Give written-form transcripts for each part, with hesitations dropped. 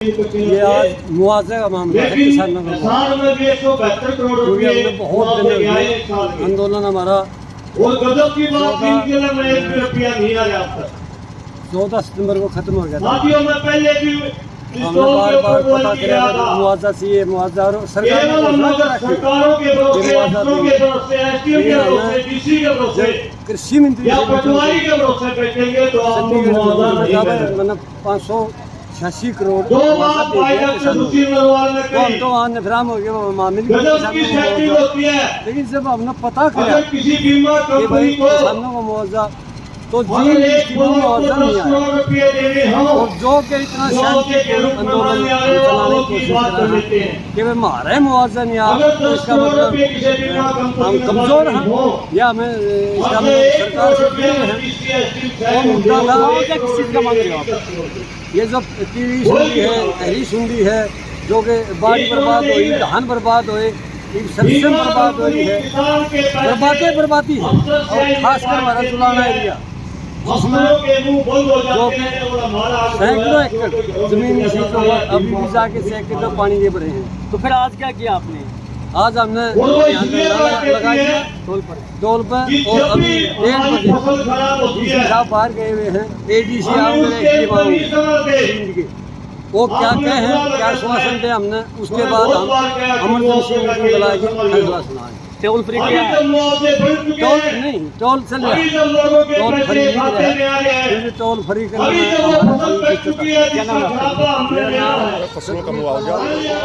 ये आज मुआवजे का मामला है किसानों का, क्योंकि हमने बहुत दिन हुए आंदोलन हमारा 14 सितंबर को खत्म हो गया था। हमने बार बार पता किया मुआवजा चाहिए, मुआवजा, और सरकार ने कृषि मंत्री मतलब 586 करोड़ तो वहाँ नफराम हो गया, मामले लेकिन जब हमने पता किया कि भाई किसानों को मुआवजा तो मुआवजा नहीं आया, और जो कि इतना आंदोलन चलाने की कोशिश कर रहे हैं कि भाई हमारे मुआवजा नहीं आया, तो इसका मतलब हम कमज़ोर हैं या हमें इसका सरकार से हैं। तो मुद्दा था किस चीज़ का मांग रहे हो आप? ये जो टीवी सुनती है, तहरी सुनती है, जो कि बाढ़ बर्बाद हुई, धान बर्बाद हुए, सबसे बर्बाद हुई है, बर्बादी है, और खासकर हमारा जुलाना एरिया जिसमें जो कि सैकड़ों एकड़ जमीन इसी तो अभी भी जाके सैकड़ों पानी दे रहे हैं। तो फिर आज क्या किया आपने? आज हमने लगा दिया टोल पर, और अभी 1:30 बजे डीसी साहब बाहर गए हुए हैं, एडीसी आओगे वो क्या कहे हैं, क्या आश्वासन दे, हमने उसके बाद हम इमरजेंसी मीटिंग बुलाएंगे, फैसला सुनाएंगे। टोल फ्री किया है? टोल नहीं, टोल चल रहा है, टोल फ्री नहीं है, टोल फ्री फसलों का मुआवजा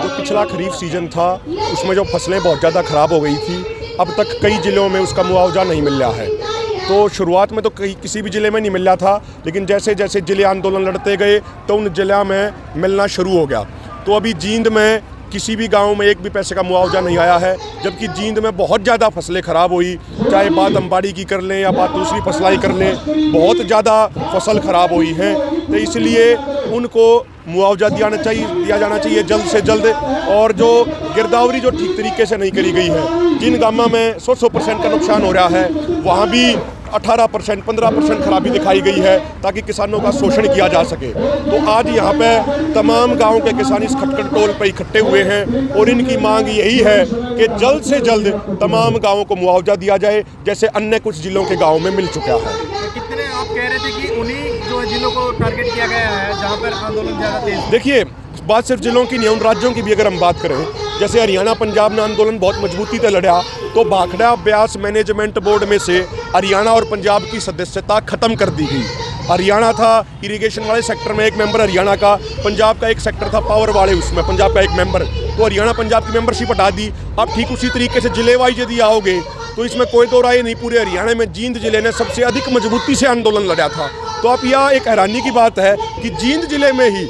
जो पिछला खरीफ सीजन था उसमें जो फसलें बहुत ज़्यादा ख़राब हो गई थी, अब तक कई ज़िलों में उसका मुआवजा नहीं मिल रहा है। तो शुरुआत में तो किसी भी ज़िले में नहीं मिल रहा था, लेकिन जैसे जैसे ज़िले आंदोलन लड़ते गए तो उन ज़िलों में मिलना शुरू हो गया। तो अभी जींद में किसी भी गांव में एक भी पैसे का मुआवजा नहीं आया है, जबकि जींद में बहुत ज़्यादा फसलें ख़राब हुई, चाहे बात अंबाड़ी की कर लें या बात दूसरी फसलाई कर लें, बहुत ज़्यादा फसल ख़राब हुई है। तो इसलिए उनको मुआवजा दिया जाना चाहिए जल्द से जल्द। और जो गिरदावरी जो ठीक तरीके से नहीं करी गई है, जिन गांवों में 100% का नुकसान हो रहा है वहाँ भी 18% 15% खराबी दिखाई गई है, ताकि किसानों का शोषण किया जा सके। तो आज यहाँ पे तमाम गांवों के किसान इस खटखट टोल पर इकट्ठे हुए हैं, और इनकी मांग यही है कि जल्द से जल्द तमाम गांवों को मुआवजा दिया जाए, जैसे अन्य कुछ जिलों के गाँव में मिल चुका है। कितने आप कह रहे थे कि उन्हीं जो जिलों को टारगेट किया गया है जहाँ पर आंदोलन ज़्यादा तेज? देखिए, बात सिर्फ जिलों की नहीं, उन राज्यों की भी अगर हम बात करें, जैसे हरियाणा पंजाब ने आंदोलन बहुत मजबूती से लड़ा, तो भाखड़ा ब्यास मैनेजमेंट बोर्ड में से हरियाणा और पंजाब की सदस्यता खत्म कर दी गई। हरियाणा था इरिगेशन वाले सेक्टर में एक मेंबर हरियाणा का, पंजाब का एक सेक्टर था पावर वाले, उसमें पंजाब का एक मेंबर, तो हरियाणा पंजाब की मेंबरशिप हटा दी। अब ठीक उसी तरीके से जिले वाइज यदि आओगे तो इसमें कोई दो राय नहीं, पूरे हरियाणा में जींद जिले ने सबसे अधिक मजबूती से आंदोलन लड़ा था। तो अब यह एक हैरानी की बात है कि जींद जिले में ही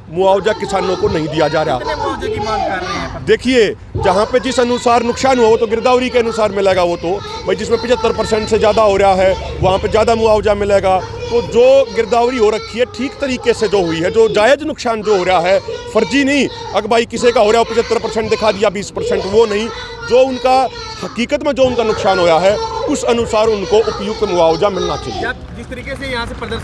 मुआवजा किसानों को नहीं दिया जा रहा। मुआवजे की मांग कर रहे हैं? देखिए, जहाँ पे जिस अनुसार नुकसान हुआ वो तो गिरदावरी के अनुसार मिलेगा, वो तो भाई जिसमें 75% से ज़्यादा हो रहा है वहाँ पे ज़्यादा मुआवजा मिलेगा। तो जो गिरदावरी हो रखी है ठीक तरीके से जो हुई है, जो जायज़ नुकसान जो हो रहा है, फर्जी नहीं, अगर भाई किसी का हो रहा है 75% दिखा दिया 20%, वो नहीं, जो उनका हकीकत में जो उनका नुकसान होया है उस अनुसार उनको उपयुक्त मुआवजा मिलना चाहिए। जिस तरीके से यहाँ से धरना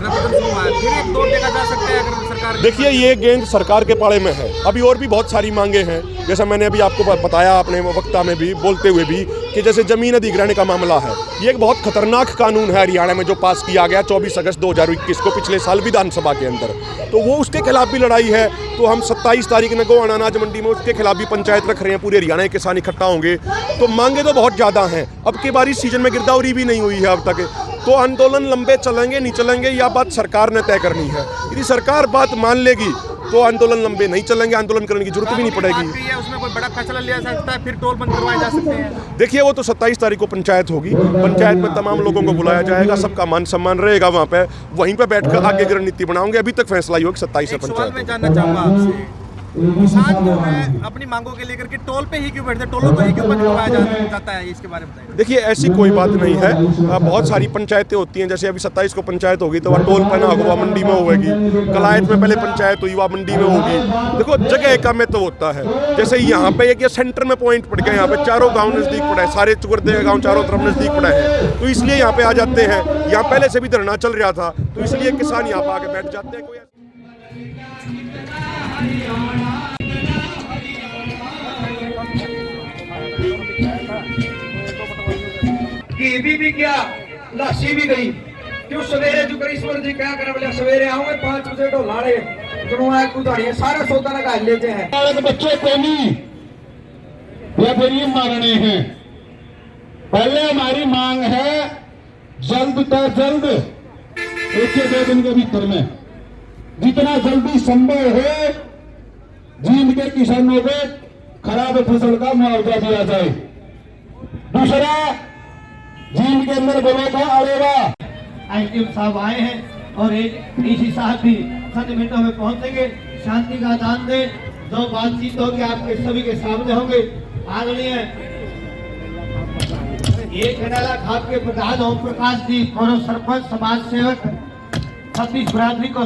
प्रदर्शन हुआ है, फिर एक दौर देखा जा सकता है अगर सरकार? देखिए, ये गेंद सरकार के पाले में है। अभी और भी बहुत सारी मांगे हैं, जैसा मैंने अभी आपको बताया अपने वक्ता में भी बोलते हुए भी, कि जैसे ज़मीन अधिग्रहण का मामला है, ये एक बहुत खतरनाक कानून है हरियाणा में जो पास किया गया 24 अगस्त 2021 को, पिछले साल विधानसभा के अंदर। तो वो उसके खिलाफ भी लड़ाई है। तो हम 27 तारीख में गोवाना अनाज मंडी में उसके खिलाफ भी पंचायत रख रहे हैं, पूरे हरियाणा के किसान इकट्ठा होंगे। तो मांगे तो बहुत ज़्यादा हैं। अब के बारिश सीजन में गिरदावरी भी नहीं हुई है अब तक, तो आंदोलन लंबे चलेंगे नहीं चलेंगे यह बात सरकार ने तय करनी है। यदि सरकार बात मान लेगी तो आंदोलन लंबे नहीं चलेंगे, आंदोलन करने की जरूरत भी नहीं पड़ेगी। उसमें कोई बड़ा फैसला लिया जा सकता है, फिर टोल बंद करवाए जा सकते हैं? देखिए, वो तो 27 तारीख को पंचायत होगी, पंचायत में तमाम लोगों को बुलाया जाएगा, सबका मान सम्मान रहेगा वहाँ पे, वहीं पे बैठकर आगे रणनीति बनाओगे। अभी तक फैसला ही होगा 27 से पंचायत। मैं जानना चाहूँगा आपसे, किसान जो है अपनी मांगों के लेकर के टोल पे ही क्यों बैठते हैं, टोलों को ही क्यों बंद करवाया जाता है, इसके बारे में बताइए। देखिए, ऐसी कोई बात नहीं है। बहुत सारी पंचायतें होती हैं, जैसे अभी 27 को पंचायत होगी तो वह टोल पर ना होगा, मंडी में होगी। कलायत में पहले पंचायत हुई, वह मंडी में होगी। देखो, जगह का में तो होता है। जैसे यहाँ पे एक सेंटर में पॉइंट पड़ गया, यहाँ पे चारों गाँव नज़दीक पड़ा है, सारे चुगरदे गाँव चारों तरफ नज़दीक पड़ा है, तो इसलिए यहाँ पे आ जाते हैं। यहाँ पहले से भी धरना चल रहा था, तो इसलिए किसान यहाँ पे आके बैठ जाते हैं। कोई घी भी गया, लस्सी भी गई। जो सवेरे जो करिश्वर जी क्या करे बोले सवेरे आऊंगे 5 बजे तो लाड़े जुड़वा कुदाड़िए सारा सौदा लगा लेते हैं। बच्चे को नहीं या फिर ये मारने हैं। पहले हमारी मांग है जल्द से जल्द 1 से 2 दिन के भीतर में जितना जल्दी संभव हो जींद के किसानों को खराब फसल का मुआवजा दिया जाए। दूसरा, जींद के अंदर बोला था अरेवा आईटीएम साहब आए हैं और डीसी साहब भी 7 मिनटों में पहुंचेंगे। शांति का दान दे, 2 बातचीत होगी आपके सभी के सामने होंगे। आदरणीय ये खंडाला खाप के प्रधान ओम प्रकाश जी, पूर्व सरपंच, समाज सेवक, छत्तीस बिरादरी को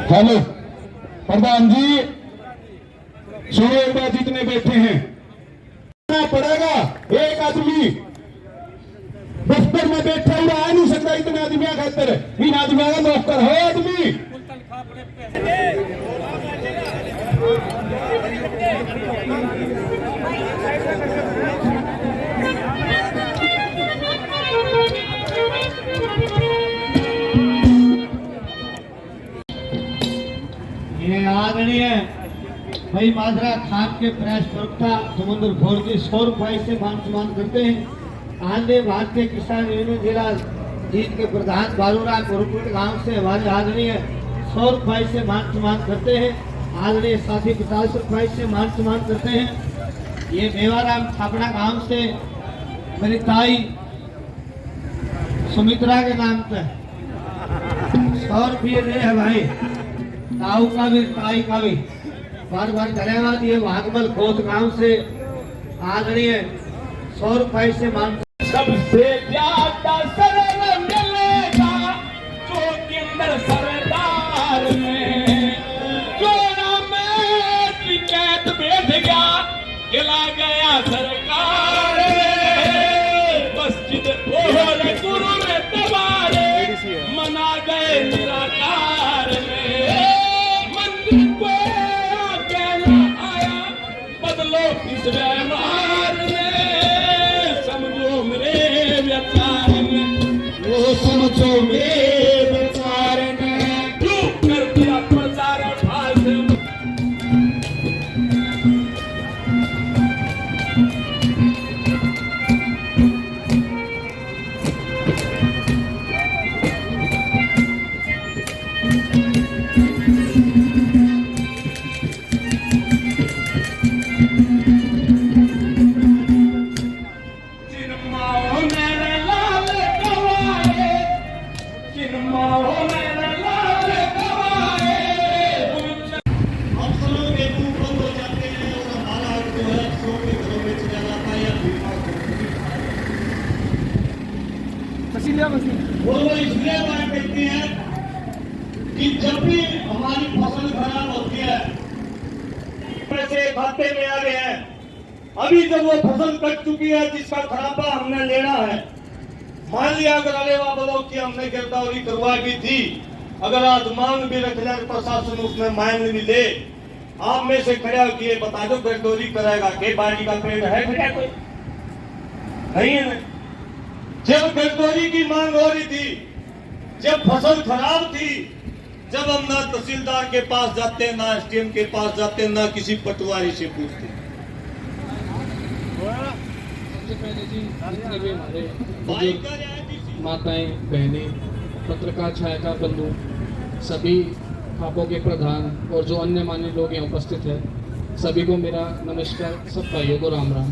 हेलो प्रधान जी, सुनो एक बात, जितने बैठे हैं पड़ेगा। एक आदमी दफ्तर में बैठा हुआ आ नहीं सकता इतने आदमी खातर। इन आदमियों का नौकर हो आदमी। ये आदरणीय भाई माजरा खान के प्रेस प्रवक्ता समुद्र घोर की 100 रुपए से मान सम्मान करते हैं। आंध्र भारतीय किसान यूनियन जिला जीत के प्रधान बालूराम गुरुकुल गांव से हमारे आदरणीय 100 रुपए से मान सम्मान करते हैं। आदरणीय साथी 50 रुपए से मान सम्मान करते हैं। ये मेवाराम छापड़ा गांव से मेरी ताई सुमित्रा के नाम पे 100 रुपये दे है भाई। ताऊ का भी ताई का भी बार बार धन्यवाद। ये भागमल खोत गांव से आदरणीय 100 रुपए से मान। सबसे ज्यादा सरल मिलेगा जो केंद्र सरकार में, जो नाम टिकट बैठ गया गिला गया सरकार। मस्जिद ओहर गुरु में दबारे मना गए निराकार में। मंदिर को अकेला आया बदलो इस व्यवहार में। समझो मेरे विचार में, वो समझो मेरे विचार में। क्यों कर दिया प्रचार भाषण। वो इसलिए बात कहती है कि जब भी हमारी फसल खराब होती है पैसे खाते में आ गए हैं। अभी जब वो फसल कट चुकी है जिसका खराबा हमने लेना है, मान लिया अगर अलेवा बलो की हमने गिरदावरी करवा दी थी, अगर आज मांग भी रख जाए प्रशासन उसमें मांग भी ले, आप में से खड़ा किए बता दो गिरदौरी कराएगा के बाड़ी का पेड़ है खड़ा कोई नहीं है। जब गिरदौरी की मांग हो रही थी, जब फसल खराब थी, जब हम ना तहसीलदार के पास जाते, ना एसडीएम के पास जाते, ना किसी पटवारी से पूछते। सबसे पहले जी जितने भी हमारे बुजुर्ग माताएं बहनें पत्रकार छाया बंधु सभी खापों के प्रधान और जो अन्य मान्य लोग यहाँ उपस्थित हैं, सभी को मेरा नमस्कार। सब भाइयों को राम राम।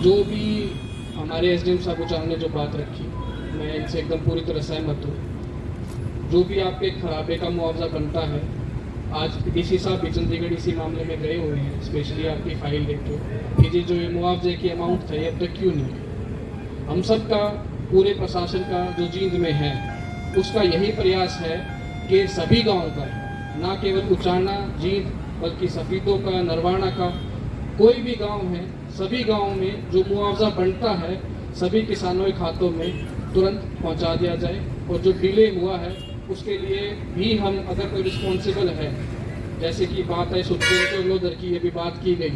जो भी हमारे एसडीएम साहब ने जो बात रखी, मैं इनसे एकदम पूरी तरह सहमत हूँ। जो भी आपके खराबे का मुआवजा बनता है आज डीसी साहब भी चंडीगढ़ इसी मामले में गए हुए हैं, स्पेशली आपकी फाइल लेके कि जी जो ये मुआवजे की अमाउंट था ये अब तक क्यों नहीं है। हम सब का, पूरे प्रशासन का जो जींद में है, उसका यही प्रयास है कि सभी गाँव का, ना केवल उचाना जींद बल्कि सफीदों का, नरवाना का, कोई भी गांव है, सभी गांवों में जो मुआवजा बनता है सभी किसानों के खातों में तुरंत पहुंचा दिया जाए। और जो डिले हुआ है उसके लिए भी हम, अगर कोई रिस्पॉन्सिबल है, जैसे कि बात है सुप्रीम कोर्ट लोधर की, ये भी बात की गई,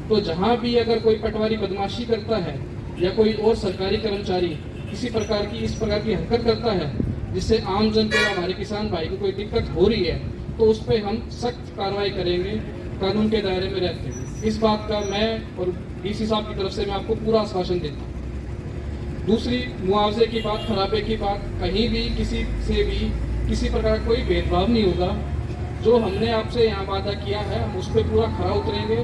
तो जहां भी अगर कोई पटवारी बदमाशी करता है या कोई और सरकारी कर्मचारी किसी प्रकार की इस प्रकार की हरकत करता है जिससे आम जन को, हमारे किसान भाई को कोई दिक्कत हो रही है, तो उस पर हम सख्त कार्रवाई करेंगे, कानून के दायरे में रहते हैं। इस बात का मैं और डीसी साहब की तरफ से मैं आपको पूरा आश्वासन देता हूँ। दूसरी, मुआवजे की बात, खराबे की बात, कहीं भी किसी से भी किसी प्रकार कोई भेदभाव नहीं होगा। जो हमने आपसे यहाँ वादा किया है हम उस पर पूरा खरा उतरेंगे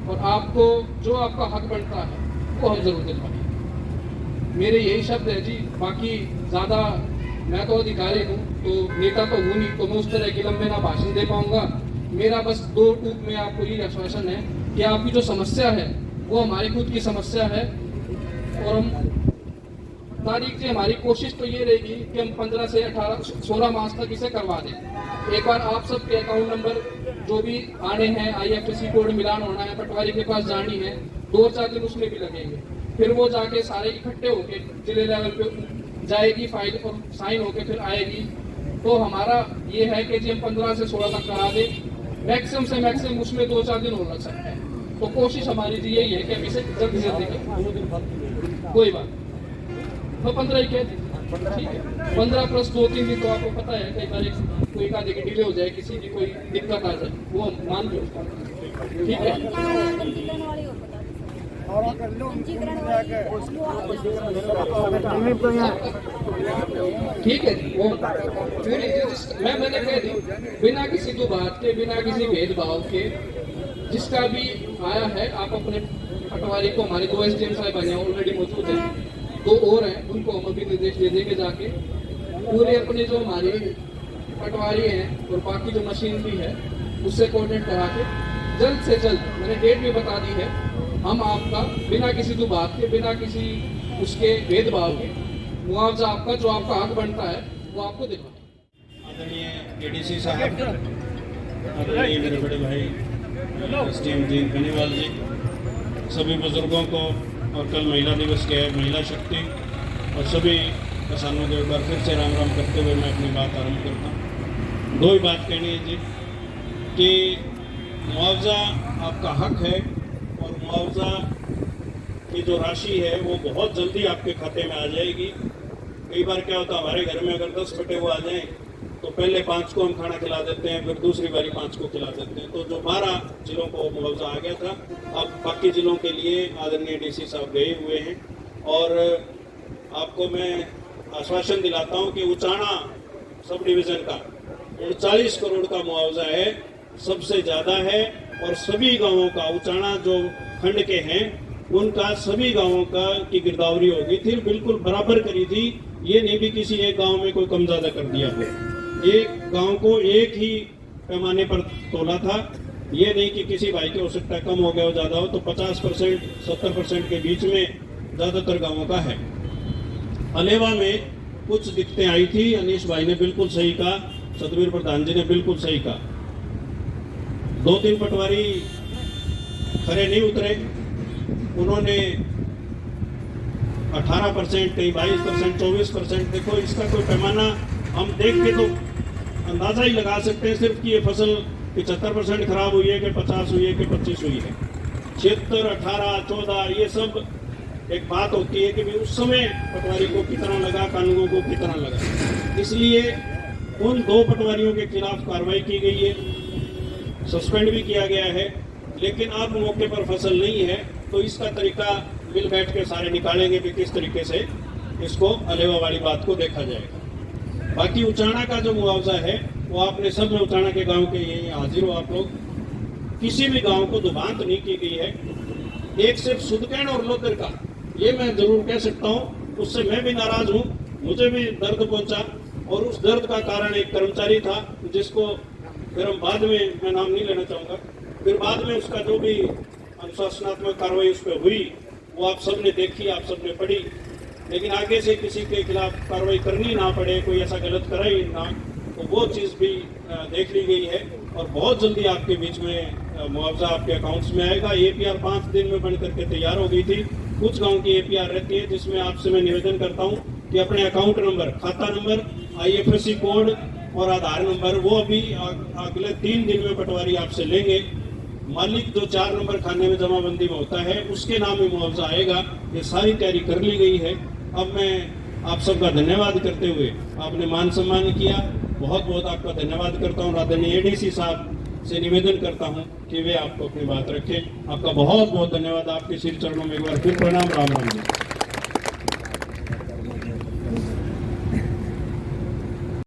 और आपको जो आपका हक बनता है वो हम जरूर दिलवाएंगे। मेरे यही शब्द है जी, बाकी ज़्यादा मैं तो अधिकारी हूँ, तो नेता तो हूँ नहीं, तो मैं उस तरह की लंबे ना भाषण दे पाऊंगा। मेरा बस दो टूक में आपको ये आश्वासन है कि आपकी जो समस्या है वो हमारी खुद की समस्या है और हम तारीख से हमारी कोशिश तो ये रहेगी कि हम 15 से 16 मास तक इसे करवा दें। एक बार आप सबके अकाउंट नंबर जो भी आने हैं, IFSC कोड मिलान होना है, पटवारी के पास जानी है, 2-4 दिन उसमें भी लगेंगे। फिर वो जाके सारे इकट्ठे होके जिले लेवल पे जाएगी फाइल और साइन होके फिर आएगी। तो हमारा ये है कि जी हम 15 से 16 तक करा दें, मैक्सिमम से मैक्सिमम उसमें 2-4 दिन और लग सकते हैं। तो कोशिश हमारी जी यही है कि हम इसे जल्दी से जल्दी करें। कोई बात तो 15 ही कह दें, ठीक है। 15 प्लस 2-3 दिन तो आपको पता है कई बार कोई का देखिए डिले हो जाए, किसी की कोई दिक्कत आ जाए, वो हम मान लो, ठीक है। ठीक है जी, वो मैंने कह दी, बिना किसी दो बात के, बिना किसी भेदभाव के, जिसका भी आया है आप अपने पटवारी को, हमारे 2 SDM साहब बने ऑलरेडी मौजूद हैं, 2 और हैं, उनको हम अभी निर्देश दे देंगे जाके पूरे अपने जो हमारे पटवारी हैं और बाकी जो मशीनरी है उससे कोऑर्डिनेट करा के जल्द से जल्द, मैंने डेट भी बता दी है, हम आपका बिना किसी दो बात के, बिना किसी उसके भेदभाव के मुआवजा आपका जो आपका हक बनता है वो आपको दिलवाएं। आदरणीय ADC साहब, आदरणीय मेरे बड़े भाई SDM जी बेनीवाल जी, सभी बुजुर्गों को, और कल महिला दिवस के है, महिला शक्ति और सभी किसानों के ऊपर फिर से राम राम करते हुए मैं अपनी बात आरंभ करता हूँ। 2 ही बात कहनी है जी कि मुआवजा आपका हक है और मुआवजा की जो राशि है वो बहुत जल्दी आपके खाते में आ जाएगी। कई बार क्या होता है, हमारे घर में अगर 10 बटे हुए आ जाएं तो पहले 5 को हम खाना खिला देते हैं, फिर दूसरी बारी 5 को खिला देते हैं। तो जो 12 जिलों को मुआवजा आ गया था, अब बाकी जिलों के लिए आदरणीय DC साहब गए हुए हैं। और आपको मैं आश्वासन दिलाता हूं कि उचाना सब डिवीज़न का 39 करोड़ का मुआवजा है, सबसे ज़्यादा है। और सभी गाँवों का, उचाना जो खंड के हैं उनका सभी गाँवों का की गिरदावरी होगी थी, बिल्कुल बराबर करी थी। ये नहीं भी किसी एक गाँव में कोई कम ज़्यादा कर दिया हो, एक गांव को एक ही पैमाने पर तोला था। ये नहीं कि किसी भाई के हो सकता है कम हो गया हो, ज़्यादा हो, तो 50% 70% के बीच में ज़्यादातर गांवों का है। अलेवा में कुछ दिक्कतें आई थी, अनीश भाई ने बिल्कुल सही कहा, सतबीर प्रधान जी ने बिल्कुल सही कहा। 2-3 पटवारी खरे नहीं उतरे, उन्होंने 18%, कहीं 22%, 24%, देखो इसका कोई पैमाना हम देख के तो अंदाजा ही लगा सकते हैं सिर्फ कि ये फसल 75% खराब हुई है कि 50 हुई है कि 25 हुई है। 76, 18, 14 ये सब एक बात होती है कि भी उस समय पटवारी को कितना लगा, कानूनों को कितना लगा। इसलिए उन 2 पटवारियों के खिलाफ कार्रवाई की गई है, सस्पेंड भी किया गया है। लेकिन अब मौके पर फसल नहीं है तो इसका तरीका मिल बैठ के सारे निकालेंगे कि किस तरीके से इसको अलेवा वाली बात को देखा जाएगा। बाकी उचाना का जो मुआवजा है वो आपने सब में, उचाना के गांव के यही हाजिर हो आप लोग, किसी भी गांव को दुभांत नहीं की गई है। एक सिर्फ सुदकैन और लोदर का, ये मैं जरूर कह सकता हूँ, उससे मैं भी नाराज हूँ, मुझे भी दर्द पहुंचा। और उस दर्द का कारण एक कर्मचारी था जिसको फिर हम बाद में, मैं नाम नहीं लेना चाहूँगा, फिर बाद में उसका जो भी अनुशासनात्मक कार्रवाई उस पर हुई वो आप सब ने देखी, आप सब ने पढ़ी। लेकिन आगे से किसी के खिलाफ कार्रवाई करनी ना पड़े, कोई ऐसा गलत करे ही ना, तो वो चीज़ भी देख ली गई है और बहुत जल्दी आपके बीच में मुआवजा आपके अकाउंट्स में आएगा। APR 5 दिन में बन करके तैयार हो गई थी। कुछ गांव की APR रहती है जिसमें आपसे मैं निवेदन करता हूं कि अपने अकाउंट नंबर, खाता नंबर, IFSC कोड और आधार नंबर वो अभी अगले 3 दिन में पटवारी आपसे लेंगे। मालिक जो 4 नंबर खाने में जमाबंदी में होता है उसके नाम में मुआवजा आएगा। ये सारी तैयारी कर ली गई है। अब मैं आप सबका धन्यवाद करते हुए, आपने मान सम्मान किया, बहुत बहुत आपका धन्यवाद करता हूँ। आदरणीय ADC साहब से निवेदन करता हूँ कि वे आपको अपनी बात रखें। आपका बहुत बहुत धन्यवाद। आपके श्री चरणों में एक बार फिर प्रणाम। राम राम जी।